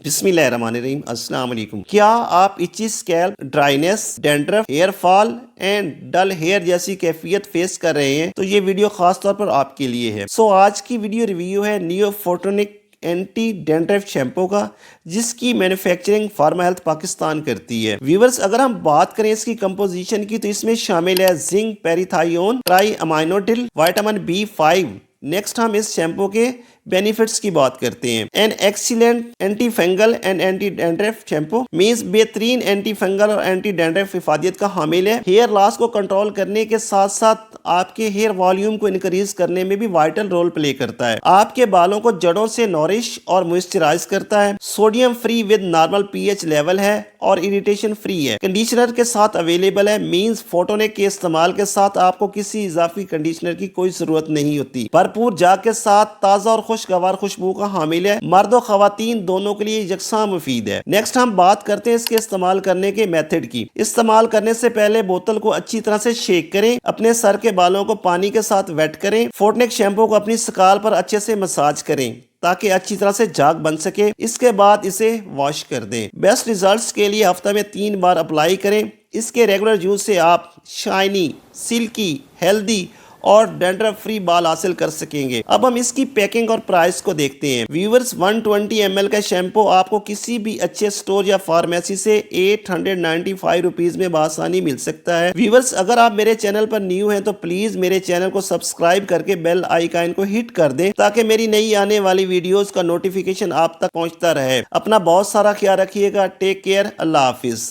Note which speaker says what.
Speaker 1: बिस्मिल्लाहिर्रहमानिर्रहीम। अस्सलाम वालेकुम। क्या आप itchy scalp, dryness, dandruff, hair fall and dull hair जैसी कैफियत फेस कर रहे हैं तो ये वीडियो खास तौर पर आपके लिए है। आज की वीडियो रिव्यू है neo photonic anti dandruff shampoo का, जिसकी मैन्युफैक्चरिंग फार्मा हेल्थ पाकिस्तान करती है। व्यूवर्स, अगर हम बात करें इसकी कंपोजिशन की तो इसमें शामिल है जिंक, पेरिथायोन, ट्राई अमाइनोडिल, विटामिन B5। नेक्स्ट हम इस शैम्पू के बेनिफिट्स की बात करते हैं। An excellent anti fungal and anti dandruff shampoo means बेहतरीन एंटी फंगल और एंटी डैंड्रफ हिफाजियत का हामिल है। हेयर लॉस को कंट्रोल करने के साथ साथ आपके हेयर वॉल्यूम को इंक्रीज करने में भी वाइटल रोल प्ले करता है। आपके बालों को जड़ों से नॉरिश और मॉइस्चराइज करता है। Sodium free with normal pH level है और इरिटेशन फ्री है। कंडीशनर के साथ अवेलेबल है, मींस फोटोनिक के इस्तेमाल के साथ आपको किसी इजाफी कंडीशनर की कोई जरूरत नहीं होती। भरपूर जाग के साथ ताज़ा और खुशगवार खुशबू का हामिल है। मर्द और खवातीन दोनों के लिए यकसा मुफीद है। नेक्स्ट हम बात करते हैं इसके इस्तेमाल करने के मेथड की। इस्तेमाल करने से पहले बोतल को अच्छी तरह से शेक करें। अपने सर के बालों को पानी के साथ वेट करें। फोटोनिक शैम्पू को अपनी स्काल पर अच्छे से मसाज करें ताकि अच्छी तरह से झाग बन सके। इसके बाद इसे वॉश कर दें। बेस्ट रिजल्ट्स के लिए हफ्ते में 3 बार अप्लाई करें। इसके रेगुलर यूज से आप शाइनी, सिल्की, हेल्दी और डैंड्रफ फ्री बाल हासिल कर सकेंगे। अब हम इसकी पैकिंग और प्राइस को देखते हैं। व्यूवर्स, 120 ml का शैम्पू आपको किसी भी अच्छे स्टोर या फार्मेसी से 895 रुपीज में बआसानी मिल सकता है। व्यूवर्स, अगर आप मेरे चैनल पर न्यू हैं तो प्लीज मेरे चैनल को सब्सक्राइब करके बेल आइकन को हिट कर दें ताकि मेरी नई आने वाली वीडियोस का नोटिफिकेशन आप तक पहुंचता रहे। अपना बहुत सारा ख्याल रखिएगा। Take care. अल्लाह हाफिज।